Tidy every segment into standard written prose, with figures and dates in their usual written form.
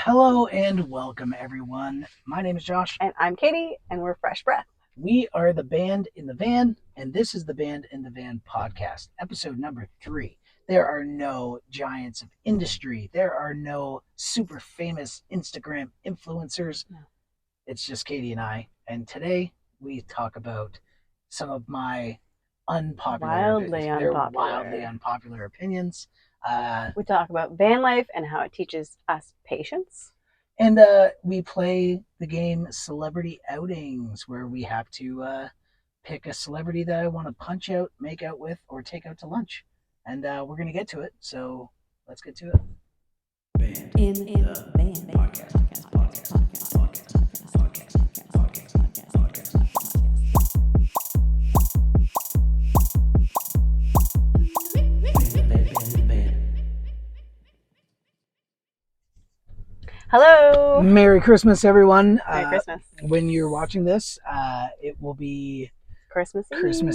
Hello and welcome, everyone. My name is Josh. And I'm Katie, and we're Fresh Breath. We are the Band in the Van, and this is the Band in the Van podcast, episode number 3. There are no giants of industry. There are no super famous Instagram influencers. No. It's just Katie and I. And today we talk about some of my wildly unpopular opinions. We talk about van life and how it teaches us patience. And we play the game Celebrity Outings, where we have to pick a celebrity that I want to punch out, make out with, or take out to lunch. And we're going to get to it, so let's get to it. Band in the Van podcast. Hello! Merry Christmas, everyone. Merry Christmas. When you're watching this, it will be Christmas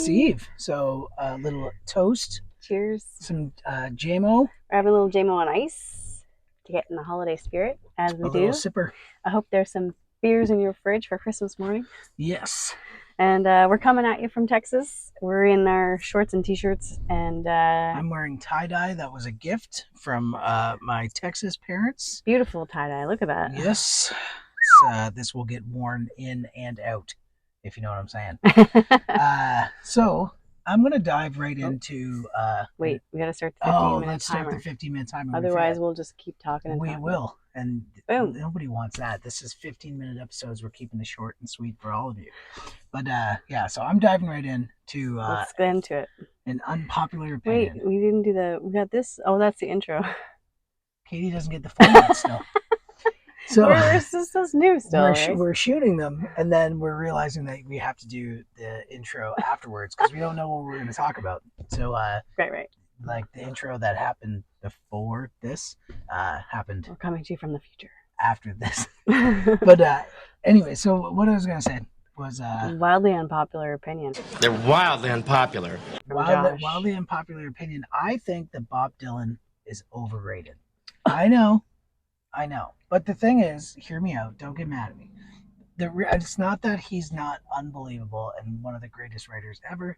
Eve. So a little toast. Cheers. Some JMO. We're having a little JMO on ice to get in the holiday spirit, as we A do. little sipper. I hope there's some beers in your fridge for Christmas morning. Yes. And we're coming at you from Texas. We're in our shorts and t-shirts, and I'm wearing tie-dye. That was a gift from my Texas parents. Beautiful tie-dye. Look at that. Yes. This will get worn in and out, if you know what I'm saying. So I'm going to dive right into... Wait, we got to start the 15-minute timer. Let's start the 15-minute timer. Otherwise, we'll just keep talking. We will. And boom. Nobody wants that. This is 15-minute episodes. We're keeping it short and sweet for all of you. But yeah, so I'm diving right into let's get into it. An unpopular opinion. Wait, we didn't do we got this? Oh, that's the intro. Katie doesn't get the format still. So this is new still. We're shooting them, and then we're realizing that we have to do the intro afterwards because we don't know what we're going to talk about. So right. Like the intro that happened before this happened. We're coming to you from the future. After this. But anyway, so what I was going to say was... wildly unpopular opinion. They're wildly unpopular. Wildly unpopular opinion. I think that Bob Dylan is overrated. I know. But the thing is, hear me out. Don't get mad at me. It's not that he's not unbelievable and one of the greatest writers ever.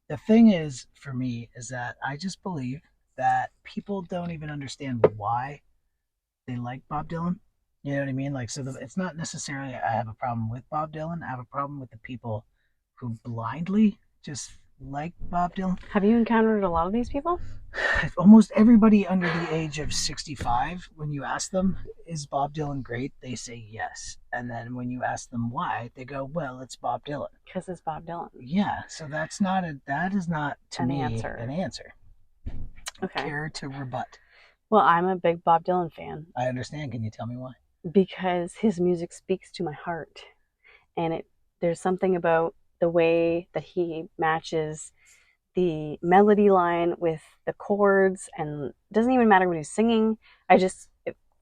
The thing is, for me, is that I just believe that people don't even understand why they like Bob Dylan. You know what I mean? Like, so it's not necessarily I have a problem with Bob Dylan. I have a problem with the people who blindly just like Bob Dylan. Have you encountered a lot of these people? Almost everybody under the age of 65, when you ask them, is Bob Dylan great? They say yes. And then when you ask them why, they go, well, it's Bob Dylan. Because it's Bob Dylan. Yeah, so that is not, to me, an answer. Okay. Care to rebut? Well, I'm a big Bob Dylan fan. I understand. Can you tell me why? Because his music speaks to my heart. And there's something about the way that he matches the melody line with the chords, and it doesn't even matter what he's singing. I just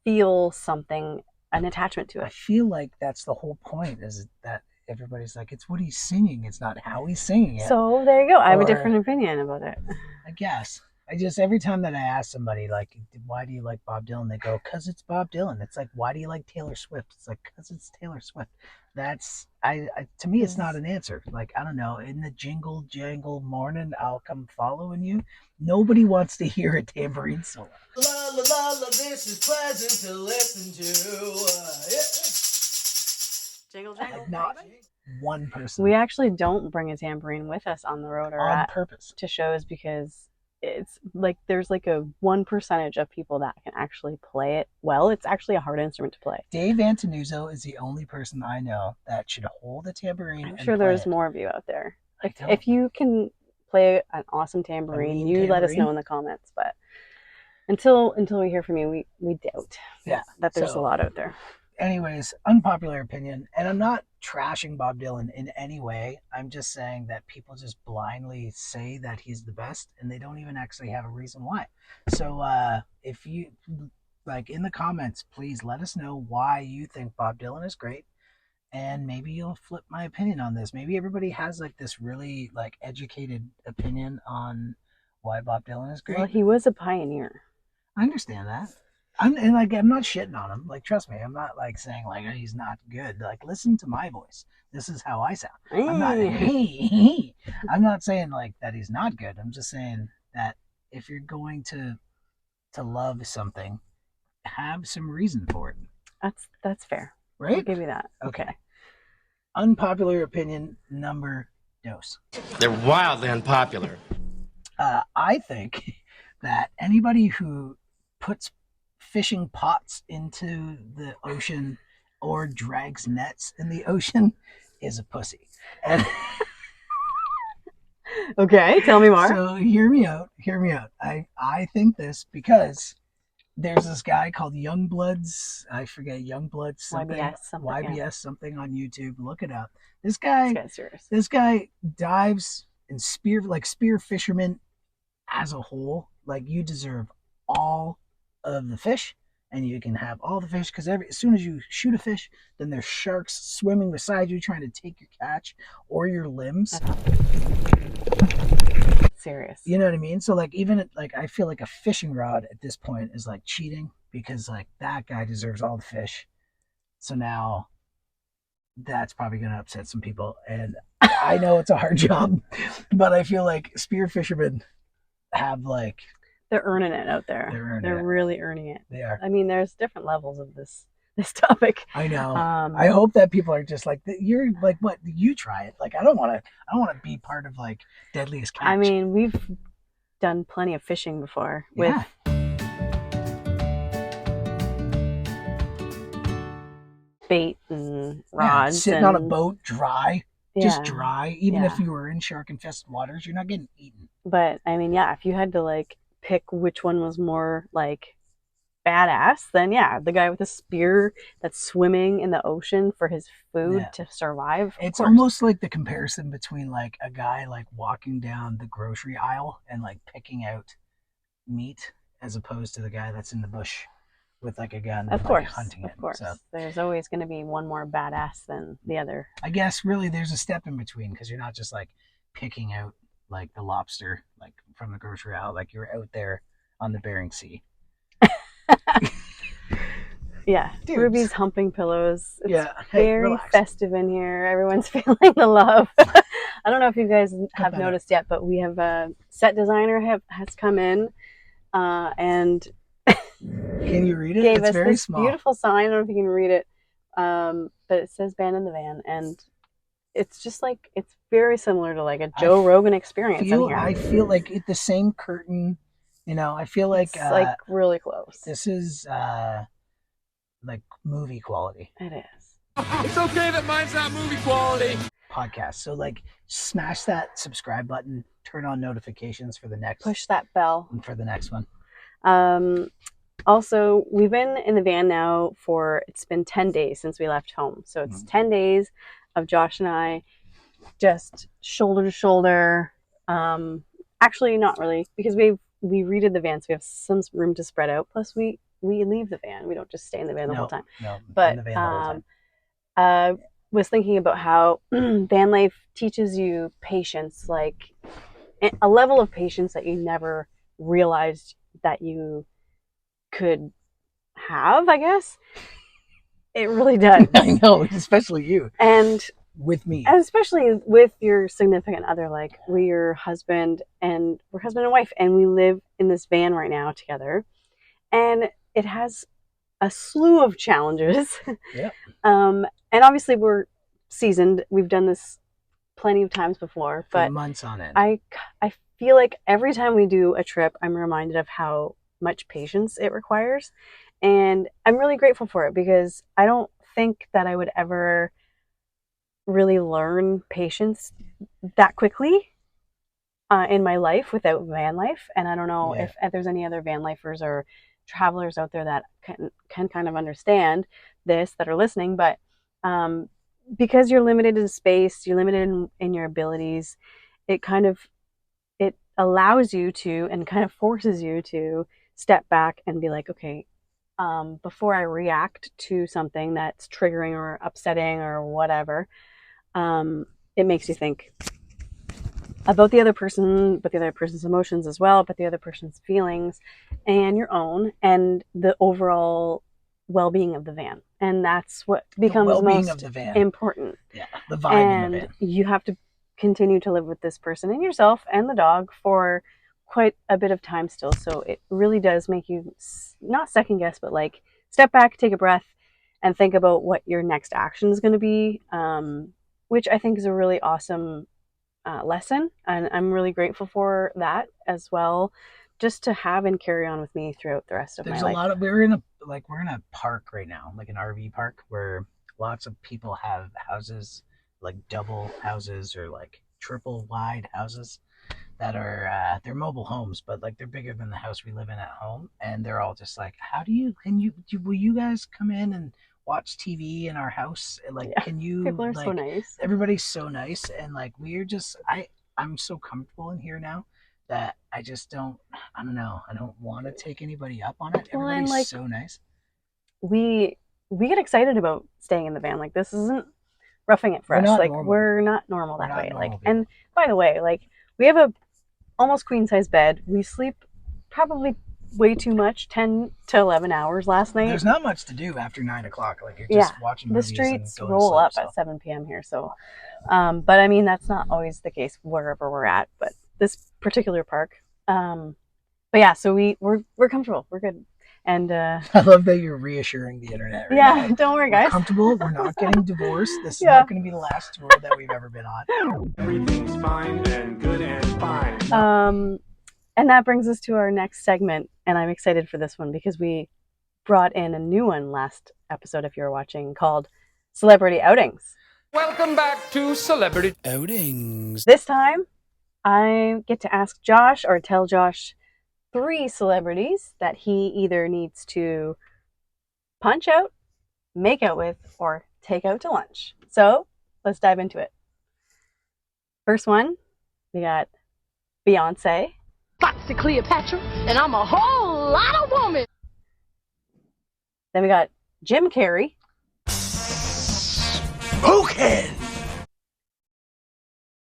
feel something, an attachment to it. I feel like that's the whole point, is that everybody's like, it's what he's singing, it's not how he's singing it. So there you go. I have a different opinion about it. I guess. Every time that I ask somebody, like, why do you like Bob Dylan? They go, because it's Bob Dylan. It's like, why do you like Taylor Swift? It's like, because it's Taylor Swift. That's, to me, it's not an answer. Like, I don't know, in the jingle jangle morning, I'll come following you. Nobody wants to hear a tambourine solo. La la la la, this is pleasant to listen to. Jingle jangle. Not one person. We actually don't bring a tambourine with us on the road or on purpose to shows, because it's like there's like a 1% of people that can actually play it well. It's actually a hard instrument to play. Dave Antonuzzo is the only person I know that should hold a tambourine. I'm sure there's more of you out there. If you can play an awesome tambourine, let us know in the comments. But until we hear from you, we doubt that there's a lot out there. Anyways, unpopular opinion, and I'm not trashing Bob Dylan in any way. I'm just saying that people just blindly say that he's the best, and they don't even actually have a reason why. So if you, like, in the comments, please let us know why you think Bob Dylan is great, and maybe you'll flip my opinion on this. Maybe everybody has, like, this really, like, educated opinion on why Bob Dylan is great. Well, he was a pioneer. I understand that. I'm not shitting on him. Like, trust me, I'm not like saying like, oh, he's not good. Like, listen to my voice. This is how I sound. I'm not. I'm not saying like that he's not good. I'm just saying that if you're going to love something, have some reason for it. That's fair. Right? I'll give you that. Okay. Unpopular opinion number dos. They're wildly unpopular. I think that anybody who puts fishing pots into the ocean or drags nets in the ocean is a pussy. And Okay, tell me more. so hear me out. Hear me out. I think this because there's this guy called Youngbloods. I forget Youngblood something. YBS something on YouTube. Look it up. This guy dives and spear fishermen as a whole. Like, you deserve all of the fish, and you can have all the fish because as soon as you shoot a fish, then there's sharks swimming beside you trying to take your catch or your limbs. Serious. You know what I mean? So like, even like, I feel like a fishing rod at this point is like cheating because like that guy deserves all the fish. So now that's probably going to upset some people, and I know it's a hard job, but I feel like spear fishermen have like, they're earning it out there. They're really earning it. They are. I mean, there's different levels of this topic. I know. I hope that people are just like, you're like, what? You try it. Like, I don't want to be part of like Deadliest Catch. I mean, we've done plenty of fishing before with bait and rods. Sitting on a boat dry. Just Yeah. dry. Even if you were in shark infested waters, you're not getting eaten. But I mean, yeah, if you had to like pick which one was more like badass, then yeah, the guy with a spear that's swimming in the ocean for his food to survive. It's almost like the comparison between like a guy like walking down the grocery aisle and like picking out meat as opposed to the guy that's in the bush with like a gun, of course, hunting it. Of course, so there's always going to be one more badass than the other. I guess really there's a step in between because you're not just like picking out like the lobster like from the grocery aisle, like you're out there on the Bering Sea. Yeah, Dudes. Ruby's humping pillows. It's Hey, very relax. festive in here. Everyone's feeling the love. I don't know if you guys have noticed yet, but we have a set designer has come in and can you read it? Gave it's us very this small. Beautiful sign. I don't know if you can read it, but it says "Band in the Van," and it's just like it's very similar to like a Joe Rogan experience in here. I feel like the same curtain. You know, I feel like it's like really close. This is like movie quality. It is. It's okay that mine's not movie quality. Podcast. So like, smash that subscribe button, turn on notifications for the next. Push that bell for the next one. Also, we've been in the van now it's been 10 days since we left home. So it's 10 days of Josh and I just shoulder to shoulder. Actually, not really, because we redid the van, so we have some room to spread out. Plus, we leave the van. We don't just stay in the van the whole time. No, but in the van the whole time. Was thinking about how van life teaches you patience, like a level of patience that you never realized that you could have, I guess. It really does. I know, especially you. And with me. And especially with your significant other, like we're husband and wife, and we live in this van right now together. And it has a slew of challenges. Yep. And obviously we're seasoned. We've done this plenty of times before, but for months on end. I feel like every time we do a trip, I'm reminded of how much patience it requires. And I'm really grateful for it because I don't think that I would ever really learn patience that quickly in my life without van life. And I don't know if there's any other van lifers or travelers out there that can kind of understand this that are listening, but because you're limited in space, you're limited in your abilities, it allows you to and kind of forces you to step back and be like, okay, before I react to something that's triggering or upsetting or whatever, it makes you think, about the other person, but the other person's emotions as well, but the other person's feelings and your own, and the overall well-being of the van. And that's what becomes well-being most of the van. important. Yeah, the vibe in the And van. you have to continue to live with this person and yourself and the dog for quite a bit of time still. So it really does make you not second guess, but like step back, take a breath, and think about what your next action is going to be, which I think is a really awesome lesson. And I'm really grateful for that as well, just to have and carry on with me throughout the rest of There's my a life. lot of we're in a park right now, like an RV park, where lots of people have houses, like double houses or like triple wide houses that are they're mobile homes, but like they're bigger than the house we live in at home, and they're all just like, how do you will you guys come in and watch TV in our house? Like, Yeah, can you people are so like nice. everybody's so nice, and like we're just I'm so comfortable in here now that I don't know, I don't want to take anybody up on it. Well, and Everybody's like so nice. we get excited about staying in the van. Like this isn't roughing it for We're us. not Like normal. we're not normal We're that not way. Like, normal people. and by the way, like we have a almost queen size bed. We sleep probably way too much, 10 to 11 hours last night. There's not much to do after 9 o'clock. Like you're just watching The movies streets and going roll to sleep. up at 7 p.m. here, so but I mean that's not always the case wherever we're at. But this particular park, but yeah, so we're comfortable. We're good. And I love that you're reassuring the internet right yeah, now. don't worry, We're guys. comfortable. We're not getting divorced. This is Yeah. not going to be the last tour that we've ever been on. Everything's fine and good and fine. And that brings us to our next segment, and I'm excited for this one because we brought in a new one last episode, if you were watching, called Celebrity Outings. Welcome back to Celebrity Outings. This time, I get to ask Josh or tell Josh 3 celebrities that he either needs to punch out, make out with, or take out to lunch. So let's dive into it. First one, we got Beyonce. Foxy Cleopatra, and I'm a whole lot of woman. Then we got Jim Carrey. Okay.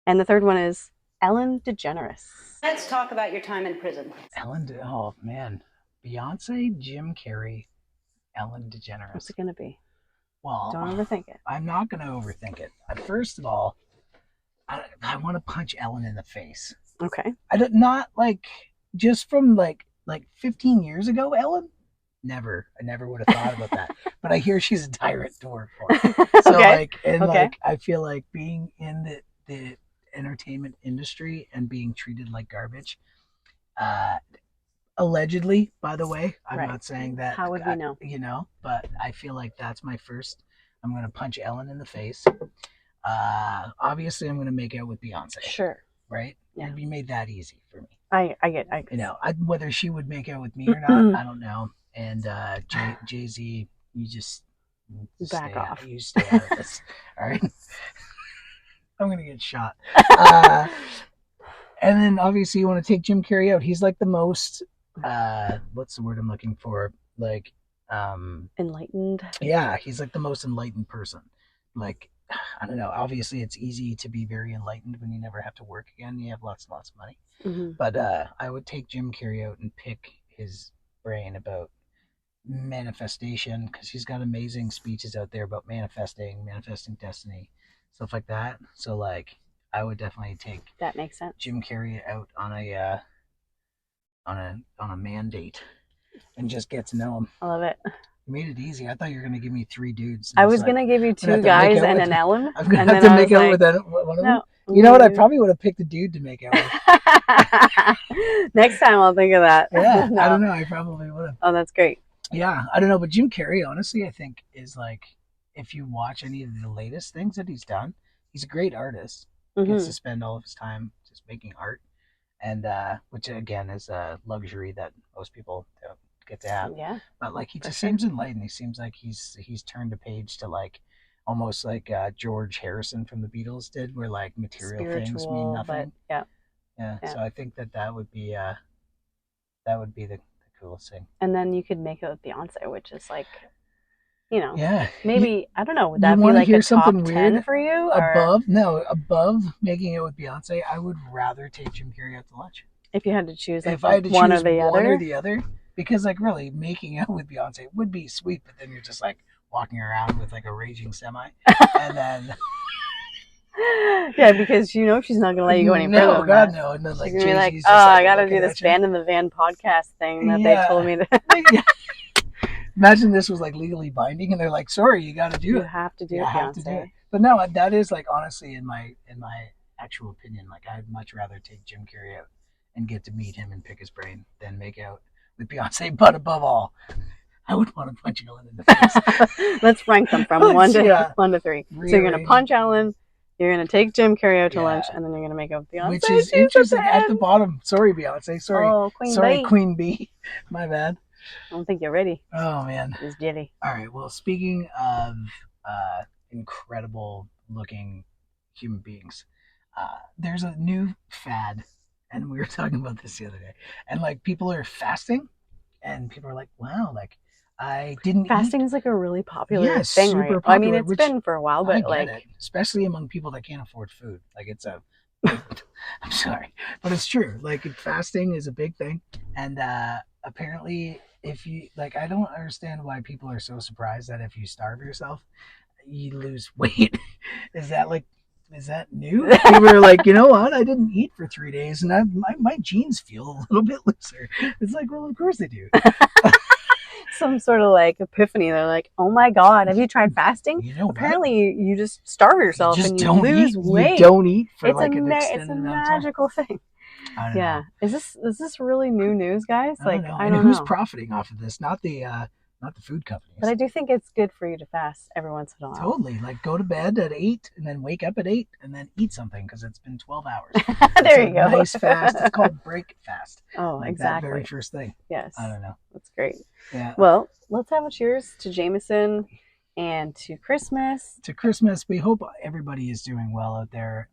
And the third one is Ellen DeGeneres. Let's talk about your time in prison. Oh man, Beyonce, Jim Carrey, Ellen What's DeGeneres. it going to be? Well, Don't overthink it. I'm not going to overthink it. First of all, I want to punch Ellen in the face. Okay. I don't not like just from like 15 years ago, Ellen. Never. I never would have thought about that. But I hear she's a tyrant to work for. So Okay. like I feel like being in the entertainment industry and being treated like garbage. Allegedly, by the way, I'm Right. not saying that. How would we know? You know, but I feel like that's my first. I'm gonna punch Ellen in the face. Obviously, I'm gonna make out with Beyonce. Sure. Right? Yeah. It'd be made that easy for me. I You know, whether she would make out with me or not, I don't know. And Jay-Z, you just Back off. You stay out of this. All right. I'm gonna get shot. And then obviously you want to take Jim Carrey out. He's like the most what's the word I'm looking for? Like enlightened. Yeah, he's like the most enlightened person. Like I don't know. Obviously, it's easy to be very enlightened when you never have to work again. You have lots and lots of money. Mm-hmm. But I would take Jim Carrey out and pick his brain about manifestation, because he's got amazing speeches out there about manifesting destiny, stuff like that. So like, I would definitely take That makes sense. Jim Carrey out on a mandate and just get to know him. I love it. You made it easy. I thought you were gonna give me 3 dudes. I was gonna give you 2 guys and an Ellen. I'm gonna have to make out with one of them. You know what? I probably would have picked a dude to make out with. Next time I'll think of that. Yeah, No. I don't know. I probably would have. Oh, that's great. Yeah, I don't know, but Jim Carrey, honestly, I think is like, if you watch any of the latest things that he's done, he's a great artist. Mm-hmm. Gets to spend all of his time just making art, and which again is a luxury that most people don't get to have. Yeah. But like, he just seems enlightened. He seems like he's turned a page to like almost like George Harrison from the Beatles did, where like material things mean nothing. But yeah. So I think that would be the coolest thing. And then you could make it with Beyonce, which is like you know, Yeah. maybe, I don't know, would You that be want to like hear a top something 10 weird? for you? Or Above making it with Beyonce, I would rather take Jim Carrey out to lunch. if you had to choose like If I had to one or choose the one or other? the other, because like really making out with Beyonce would be sweet, but then you're just like walking around with like a raging semi, and then Yeah, because you know she's not gonna let you go any further no, than God that. no, and then She's like gonna be like, Jay-Z's oh, just like I gotta looking do this at you. Van in the Van podcast thing that they Yeah. told me to. Yeah. Imagine this was like legally binding, and they're like, "Sorry, you got to do You it. have to do You it, have to do it." Beyonce. But no, that is like honestly in my actual opinion, like I'd much rather take Jim Carrey out and get to meet him and pick his brain than make out with Beyonce. But above all, I would want to punch Ellen in the face. Let's rank them from one to Yeah, 3. So you're gonna rearrange. punch Ellen, you're gonna take Jim Carrey out to Yeah. lunch, and then you're gonna make up with Beyonce. Which is She's interesting the at the best. bottom. Sorry, Beyonce. Sorry. Oh, Queen Sorry, Bee. Queen Bee. My bad. I don't think you're ready. Oh man. It's jelly. All right. Well, speaking of incredible looking human beings, there's a new fad, and we were talking about this the other day. And like people are fasting, and people are like, "Wow, like I didn't Fasting eat." is like a really popular Yeah, thing, super right? popular. I mean, it's which been for a while, I but get like, it, especially among people that can't afford food. Like it's a, I'm sorry, but it's true. Like fasting is a big thing, and apparently, if you like, I don't understand why people are so surprised that if you starve yourself, you lose weight. Is that new? People are like, you know what? I didn't eat for 3 days, and my jeans feel a little bit looser. It's like, well, of course they do. some sort of like epiphany. They're like, "Oh my God, have you tried fasting? You know what? Apparently, you just starve yourself You just and you don't lose eat. weight. You don't eat for It's like an it's extended a amount of time. magical thing." I don't Yeah, know. is this really new news, guys? I Like, don't know. I And don't who's know. profiting off of this? Not the food companies. But I do think it's good for you to fast every once in a while. Totally. Like go to bed at 8 and then wake up at 8 and then eat something because it's been 12 hours. There you go. Nice fast. It's called break fast. Oh, Like exactly. that very first thing. Yes. I don't know. That's great. Yeah. Well, let's have a cheers to Jameson and to Christmas. To Christmas, we hope everybody is doing well out there.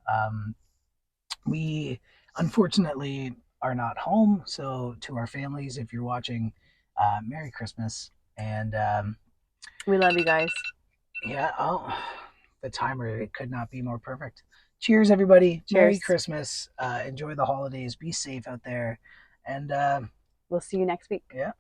We unfortunately are not home, so to our families, if you're watching, Merry Christmas. And We love you guys. yeah, the timer, it could not be more perfect. Cheers, everybody. Cheers. Merry Christmas. Enjoy the holidays. Be safe out there. And we'll see you next week. yeah.